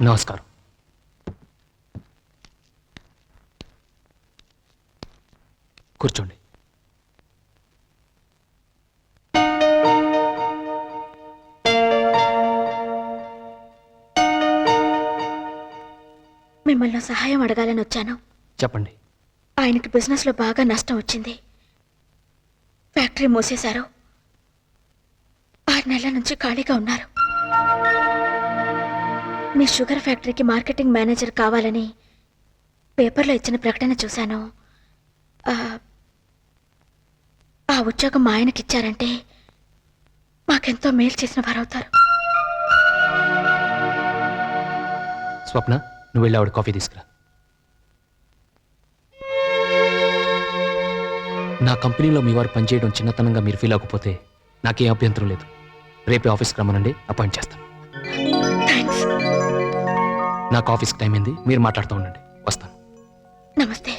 నమస్కారం. కూర్చోండి. మిమ్మల్ని సహాయం అడగాలని వచ్చాను. చెప్పండి. ఆయనకి బిజినెస్లో బాగా నష్టం వచ్చింది. ఫ్యాక్టరీ మూసేశారు. 6 నెలల నుంచి ఖాళీగా ఉన్నారు. మీ షుగర్ ఫ్యాక్టరీకి మార్కెటింగ్ మేనేజర్ కావాలని పేపర్లో ఇచ్చిన ప్రకటన చూశాను. ఆ ఉద్యోగం మా ఆయనకి ఇచ్చారంటే మాకెంతో మేలు చేసిన వారవుతారు. స్వప్న, నువ్వు వెళ్ళి ఆవిడ కాఫీ తీసుకురా. నా కంపెనీలో మీ వారు పనిచేయడం చిన్నతనంగా మీరు ఫీల్ అవ్వకపోతే నాకేం అభ్యంతరం లేదు. రేపే ఆఫీస్కి రమ్మనండి, అపాయింట్ చేస్తాను. థ్యాంక్స్. నాకు ఆఫీస్కి టైం అయింది, మీరు మాట్లాడుతూ ఉండండి. వస్తాను. నమస్తే.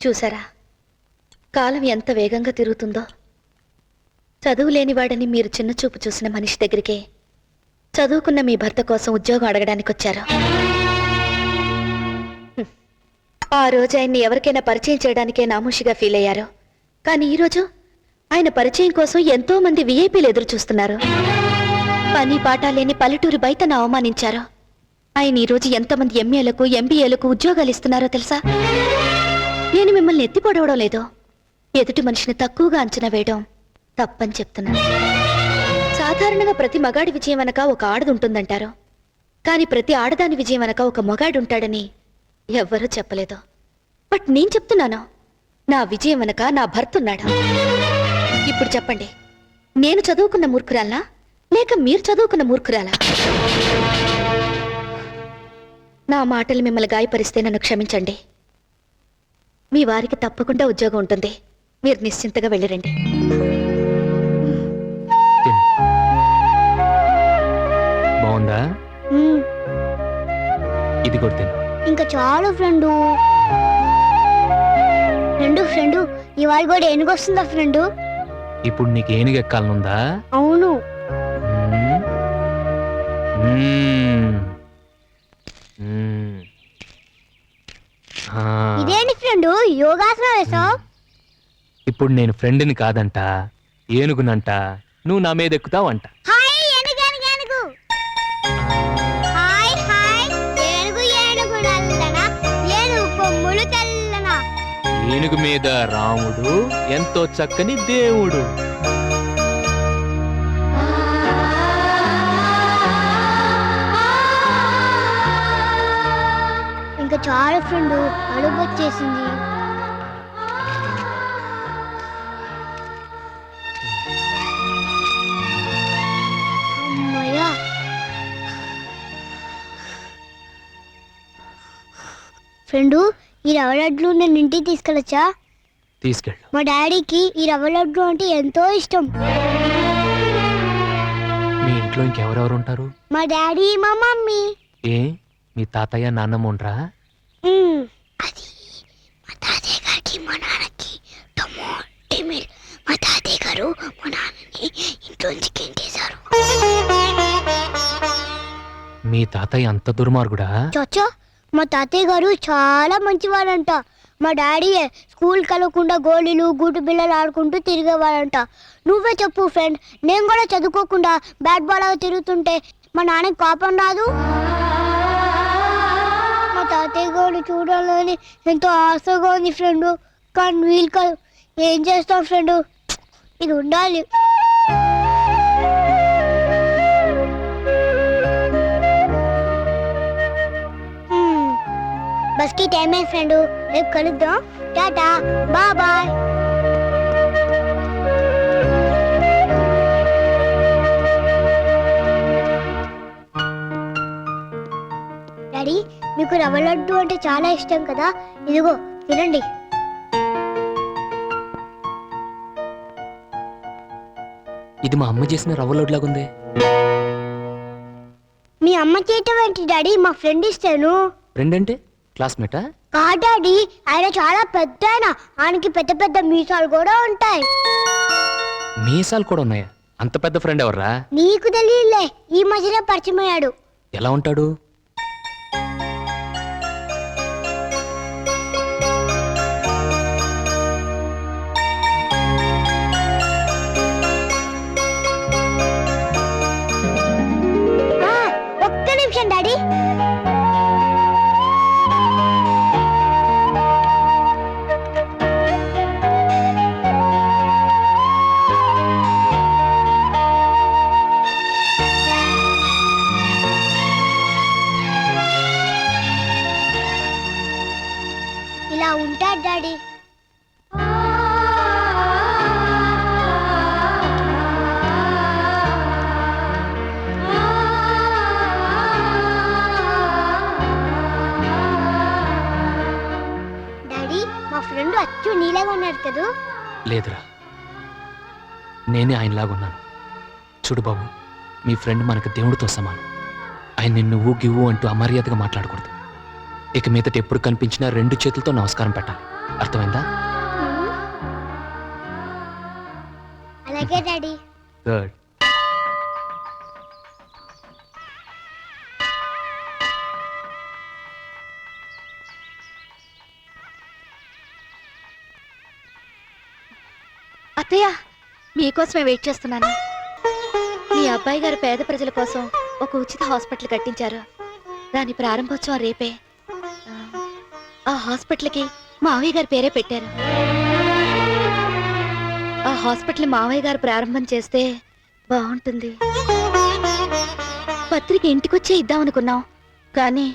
చూసారా కాలం ఎంత వేగంగా తిరుగుతుందో. చదువు లేనివాడని మీరు చిన్న చూపు చూసిన మనిషి దగ్గరికే చదువుకున్న మీ భర్త కోసం ఉద్యోగం అడగడానికి వచ్చారు. ఆ రోజు ఆయన్ని ఎవరికైనా పరిచయం చేయడానికే నామోషిగా ఫీల్ అయ్యారు. కానీ ఈరోజు ఆయన పరిచయం కోసం ఎంతో మంది విఐపీలు ఎదురు చూస్తున్నారు. పని పాట లేని పల్లెటూరి బయటను అవమానించారు. ఆయన ఈరోజు ఎంతమంది ఎంఏలకు ఎంబీఏలకు ఉద్యోగాలు ఇస్తున్నారో తెలుసా? నేను మిమ్మల్ని ఎత్తిపడవడం లేదో, ఎదుటి మనిషిని తక్కువగా అంచనా వేయడం తప్పని చెప్తున్నాను. సాధారణంగా ప్రతి మగాడి విజయం వెనక ఒక ఆడది ఉంటుందంటారు. కానీ ప్రతి ఆడదాని విజయం వెనక ఒక మగాడు ఉంటాడని ఎవ్వరూ చెప్పలేదు. బట్ నేను చెప్తున్నాను, నా విజయం వెనక నా భర్త ఉన్నాడు. ఇప్పుడు చెప్పండి, నేను చదువుకున్న మూర్ఖురాలా లేక మీరు చదువుకున్న మూర్ఖురాలా? నా మాటలు మిమ్మల్ని గాయపరిస్తే నన్ను క్షమించండి. మీ వారికి తప్పకుండా ఉద్యోగం ఉంటుంది. మీరు నిశ్చింతగా వెళ్ళిరండి. బాగుందా? ఇది కొడితే ఇంకా చాలు ఫ్రెండు. ఫ్రెండు ఇవాళ కూడా ఏనుగొస్తుందా ఫ్రెండు? ఇప్పుడు నీకు ఏనుగు ఎక్కాలనుందా? అవును. ఇదేంటి ఫ్రెండు యోగాసనం వేసావు? ఇప్పుడు నేను ఫ్రెండ్ని కాదంట, ఏనుగునంట. నువ్వు నా మీద ఎక్కుతావంట. ఏనుగు మీద రాముడు ఎంతో చక్కని దేవుడు. ఇంకా చాలా ఫ్రెండ్ అడుగు వచ్చేసింది. అమ్మయ్యా. ఫ్రెండు, ఈ రవ్వ లడ్లు నేను ఇంటికి తీసుకెళ్ళొచ్చా? తీసుకెళ్ళు. మా డాడీకి ఈ రవ్వ లడ్లు అంటే ఎంతో ఇష్టం. మీ ఇంట్లో ఇంకెవరెవరు ఉంటారు? మా డాడీ, మా మమ్మీ. ఏ, మీ తాతయ్య నాన్నమ్మ ఉండరా? అది మా తాతయ్య గారికి మా నాన్నకి టమోటా. మా తాతయ్య గారు మా నాన్నని ఇంట్లోంచి గెంటేశారు. మీ తాతయ్య అంత దుర్మార్గుడా? చచ్చా, మా తాతయ్య గారు చాలా మంచివాడంట. మా డాడీ స్కూల్ కలవకుండా గోళీలు గూటు బిళ్ళలు ఆడుకుంటూ తిరిగేవాడంట. నువ్వే చెప్పు ఫ్రెండ్, నేను కూడా చదువుకోకుండా బ్యాట్ బాల్ లాగా తిరుగుతుంటే మా నాన్నకి కోపం రాదు? మా తాతయ్య గారు చూడాలని ఎంతో ఆశగా ఉంది ఫ్రెండు. కానీ వీలు కాదు. ఏం చేస్తాం ఫ్రెండు, ఇది ఉండాలి. बस की टाइम है फ्रेंड, రేపు కలుద్దాం. Tata, bye bye. డాడీ, మీకు రవ్వ లడ్డు అంటే చాలా ఇష్టం కదా, ఇదిగో తినండి. ఇది మా అమ్మ చేసిన రవ్వ లడ్డులాగుంది. మీ అమ్మ చేయటం ఏంటి డాడీ? మా ఫ్రెండ్ ఇస్తాను. ఫ్రెండ్ అంటే క్లాస్మేటా? కా డాడీ, ఆయన చాలా పెద్ద ఆయనకి పెద్ద పెద్ద మీసాలు కూడా ఉంటాయి. మీసాలు కూడా ఉన్నాయా? అంత పెద్ద ఫ్రెండ్ ఎవర్రా? నీకు తెలియలే, ఈ మధ్యనే పరిచయం అయ్యాడు. ఎలా ఉంటాడు? ఒక్క నిమిషం డాడీ. ఇలా ఉంటాడు డాడీ. డాడీ, మా ఫ్రెండ్ అచ్చు నీలాగా ఉన్నాడు కదూ. లేదురా, నేనే ఆయనలాగున్నాను. చూడు బాబు, మీ ఫ్రెండ్ మనకు దేవుడితో సమానం. ఆయన్ని నువ్వు గివ్వు అంటూ అమర్యాదగా మాట్లాడకూడదు. ఇక మీదట ఎప్పుడు కనిపించినా 2 చేతులతో నమస్కారం పెట్టాలి. అర్థమైందా? అలాగే డాడీ. గుడ్. అత్తయ్య, మీకోసమే వెయిట్ చేస్తున్నాను. మీ అబ్బాయి గారు పేద ప్రజల కోసం ఒక ఉచిత హాస్పిటల్ కట్టించారు. దాని ప్రారంభోత్సవం రేపే. ఆ హాస్పిటల్కి మావయ్య గారి పేరే పెట్టారు. ఆ హాస్పిటల్ మావయ్య గారు ప్రారంభం చేస్తే బాగుంటుంది. పత్రిక ఇంటికొచ్చే ఇద్దామనుకున్నాం, కానీ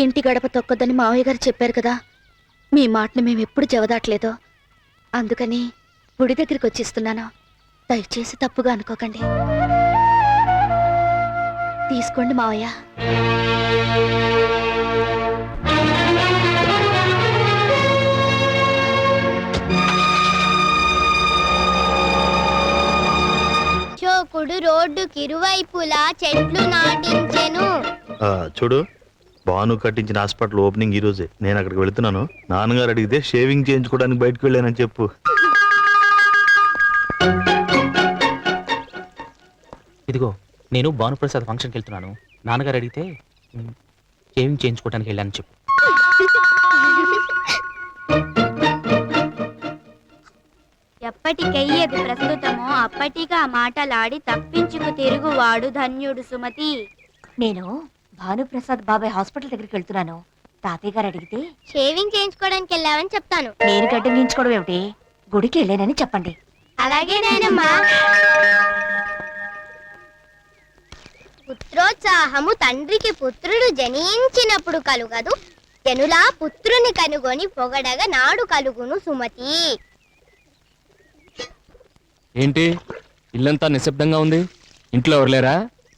ఇంటి గడప తొక్కదని మావయ్య గారు చెప్పారు కదా. మీ మాటను మేము ఎప్పుడు జవదాట్లేదో, అందుకని గుడి దగ్గరికి వచ్చి ఇస్తున్నాను. దయచేసి తప్పుగా అనుకోకండి. తీసుకోండి మావయ్య. చోకుడు రోడ్డుకి ఇరువైపులా చెట్లు నాటించెను. చూడు, భాను కట్టించిన హాస్పిటల్ ఓపెనింగ్ ఈ రోజే. నేను అక్కడికి వెళ్తున్నాను. నాన్నగారు అడిగితే షేవింగ్ చేయించుకోవడానికి బయటకు వెళ్ళానని చెప్పు. ఇదిగో, నేను భానుప్రసాద్ ఫంక్షన్కి వెళ్తున్నాను. నాన్నగారు అడిగితే షేవింగ్ చేయించుకోవడానికి వెళ్ళాను చెప్పు. ఎప్పటికయ్యేది ప్రస్తుతమో అప్పటిగా మాటలాడి తప్పించుకు తిరుగువాడు ధన్యుడు సుమతి. నేను భానుప్రసాద్ బాబాయ్ హాస్పిటల్ దగ్గరికి వెళ్తున్నాను. తాతయ్య గారు అడిగితే షేవింగ్ చేయించుకోవడానికి వెళ్ళావని చెప్తాను. నేను కట్టించుకోవడం ఏమిటి, గుడికి వెళ్ళానని చెప్పండి. అలాగే నాయనమ్మా. పుత్రోత్సాహము తండ్రికి పుత్రుడు జనించినప్పుడు కలుగదు, జనులా పుత్రుని కనుగొని పొగడగా నాడు కలుగును సుమతి. ఏంటి ఇల్లంతా నిశ్శబ్దంగా ఉంది? ఇంట్లో ఎవరు లేరా?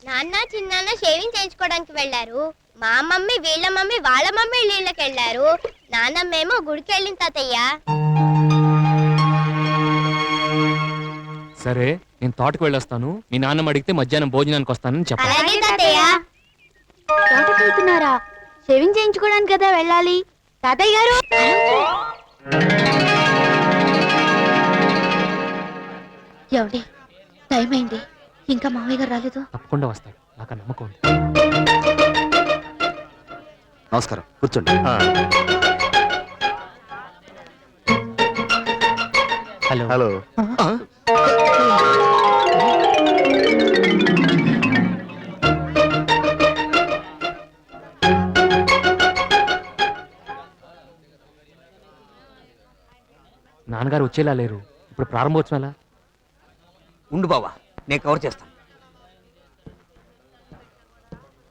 నాన్న చిన్నాన్న షేవింగ్ చేయించుకోవడానికి వెళ్ళారు. మా మమ్మీ వీళ్ళ మమ్మీ వాళ్ళ మమ్మీ నీళ్ళకి వెళ్ళారు. నాన్నమ్మేమో గుడికి వెళ్ళిన తాతయ్య. సరే, నేను తోటకు వెళ్ళొస్తాను. మీ నాన్నమ్మ అడిగితే మధ్యాహ్నం భోజనానికి వస్తానని చెప్పాలి. అలాగే తాతయ్య. తోటకి వెళ్తున్నారా? షేవింగ్ చేయించుకోవడానికి కదా వెళ్ళాలి. తాతయ్య గారు, ఏమండి, టైం అయింది, ఇంకా మావయ్య గారు రాలేదు. తప్పకుండా వస్తాడు, నాకు ఆ నమ్మకం ఉంది. నమస్కారం, కూర్చోండి. హలో. హలో. నాన్నగారు వచ్చేలా లేరు. ఇప్పుడు ప్రారంభోత్సవం ఎలా? ఉండు బావా, నేను కవర్ చేస్తాను.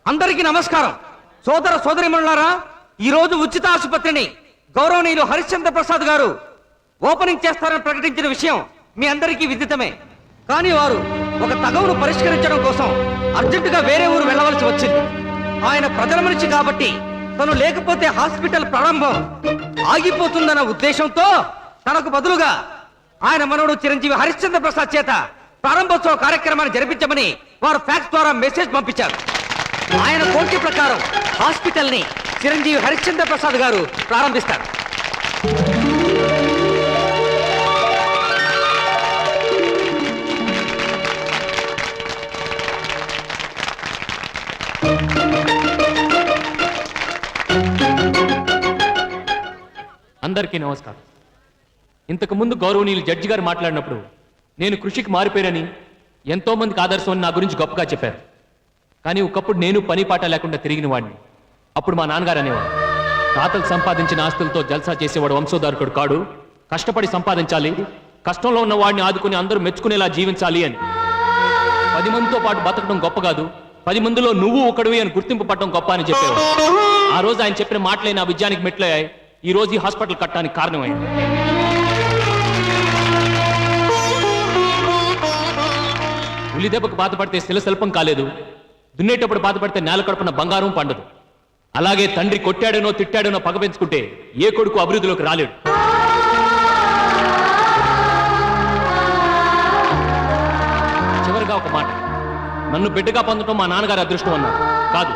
అందరికీ నమస్కారం. సోదర సోదరిమణులారా, ఈ రోజు ఉచిత ఆసుపత్రిని గౌరవనీయులు హరిశ్చంద్ర ప్రసాద్ గారు ఓపెనింగ్ చేస్తారని ప్రకటించిన విషయం మీ అందరికీ విదితమే. కానీ వారు ఒక తగవును పరిష్కరించడం కోసం అర్జెంటుగా వేరే ఊరు వెళ్ళవలసి వచ్చింది. ఆయన ప్రజల మనిషి కాబట్టి తను లేకపోతే హాస్పిటల్ ప్రారంభం ఆగిపోతుందన్న ఉద్దేశంతో తనకు బదులుగా ఆయన మనవడు చిరంజీవి హరిశ్చంద్ర ప్రసాద్ చేత ప్రారంభోత్సవ కార్యక్రమాన్ని జరిపించమని వారు ఫ్యాక్స్ ద్వారా మెసేజ్ పంపించారు. ఆయన కోరిక ప్రకారం హాస్పిటల్ ని చిరంజీవి హరిశ్చంద్ర ప్రసాద్ గారు ప్రారంభిస్తారు. అందరికీ నమస్కారం. ఇంతకు ముందు గౌరవనీయులు జడ్జి గారు మాట్లాడినప్పుడు నేను కృషికి మారిపోయానని ఎంతో మందికి ఆదర్శం అని నా గురించి గొప్పగా చెప్పారు. కానీ ఒకప్పుడు నేను పని పాట లేకుండా తిరిగిన వాడిని. అప్పుడు మా నాన్నగారు అనేవాడు, తాతలు సంపాదించిన ఆస్తులతో జల్సా చేసేవాడు వంశోధారకుడు కాడు, కష్టపడి సంపాదించాలి, కష్టంలో ఉన్న వాడిని ఆదుకుని అందరూ మెచ్చుకునేలా జీవించాలి అని. 10 మందితో పాటు బతకడం గొప్ప కాదు, 10 మందిలో నువ్వు ఒకడివి అని గుర్తింపు పట్టడం గొప్ప అని చెప్పేవాడు. ఆ రోజు ఆయన చెప్పిన మాటలే నా విజయానికి మెట్లయ్యాయి. ఈ రోజు ఈ హాస్పిటల్ కట్టడానికి కారణమైంది. ఉలి దెబ్బకు బాధపడితే శిల్పం కాలేదు, దున్నేటప్పుడు బాధపడితే నేల కడుపున బంగారం పండదు. అలాగే తండ్రి కొట్టాడనో తిట్టాడనో పగ పెంచుకుంటే ఏ కొడుకు అభివృద్ధిలోకి రాలేడు. చివరిగా ఒక మాట, నన్ను బిడ్డగా పొందడం మా నాన్నగారి అదృష్టం అన్నారు. కాదు,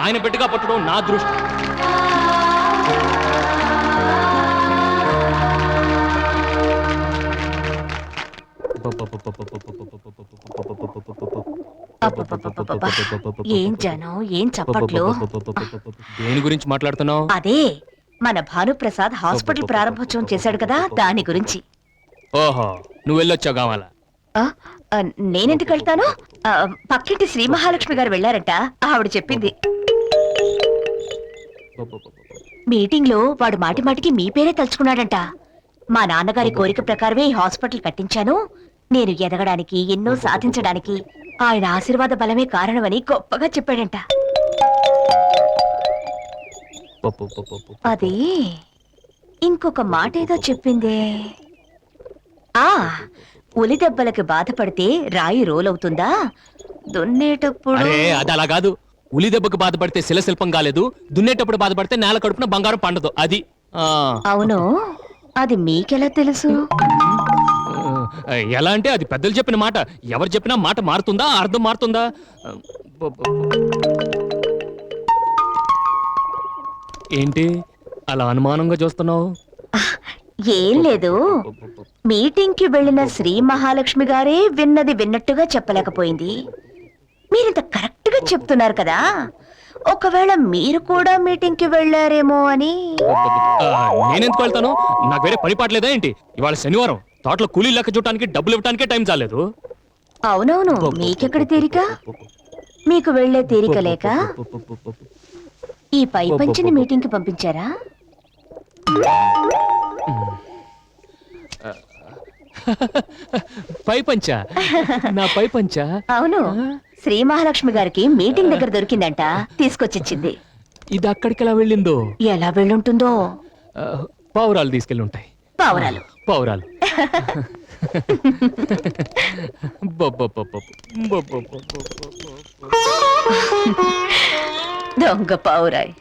ఆయన బిడ్డగా పుట్టడం నా అదృష్టం. ఏం జనం, ఏం చప్పట్లు. దేని గురించి మాట్లాడుతున్నావు? అదే మన భానుప్రసాద్ హాస్పిటల్ ప్రారంభోత్సవం చేశాడు కదా, దాని గురించి. ఓహో, నువ్వు వెళ్ళొచ్చావు కావాలా? ఆ, ఆ, నేనెందుకు వెళ్తాను? పక్కింటి శ్రీ మహాలక్ష్మి గారు వెళ్ళారట, ఆవిడ చెప్పింది. మీటింగ్ లో వాడు మాటి మాటికి మీ పేరే తలుచుకున్నాడంట. మా నాన్నగారి కోరిక ప్రకారమే ఈ హాస్పిటల్ కట్టించాను, నేను ఎదగడానికి, ఎన్నో సాధించడానికి ఆయన ఆశీర్వాద బలమే కారణమని గొప్పగా చెప్పాడంట. అది ఇంకొక మాట ఏదో చెప్పిందే. ఆ ఉలి దెబ్బలకి బాధపడితే రాయి రోలవుతుందా, దున్నేటప్పుడు. అరే అది అలా కాదు. ఉలి దెబ్బకు బాధపడితే శిల్పం కాలేదు, దున్నేటప్పుడు బాధపడితే నేల కడుపున బంగారం పండదు. అది అవును, అది మీకెలా తెలుసు? ఎలా అంటే అది పెద్దలు చెప్పిన మాట. ఎవరు చెప్పినా మాట మారుతుందా, అర్థం మారుతుందా? ఏంటి అలా అనుమానంగా చూస్తున్నావు? ఏం లేదు, మీటింగ్ కి వెళ్ళిన శ్రీ మహాలక్ష్మి గారే విన్నది విన్నట్టుగా చెప్పలేకపోయింది. మీరింత కరెక్ట్ గా చెప్తున్నారు కదా, ఒకవేళ మీరు కూడా మీటింగ్ కి వెళ్ళారేమో అని. నేనెందుకు వెళ్తాను? నాకు వేరే పని పాటలేదా ఏంటి? ఇవాళ శనివారం, తోటలో కూలీ లెక్క చూడటానికి డబ్బులు ఇవ్వడానికే టైం చాలేదు. అవునవును, మీకెక్కడ తీరిక? మీకు వెళ్లే తీరిక లేక ఈ పై పంచిని మీటింగ్ కి పంపించారా? పై పంచా? నా పై పంచా? అవును, శ్రీ మహాలక్ష్మి గారికి మీటింగ్ దగ్గర దొరికిందంట, తీసుకొచ్చిచ్చింది. ఇది అక్కడికి ఎలా వెళ్ళిందో? ఎలా వెళ్ళుంటుందో? పావురాలు తీసుకెళ్ళి ఉంటాయి. పావురాలు పావురాలు. దొంగ పావురాయ్.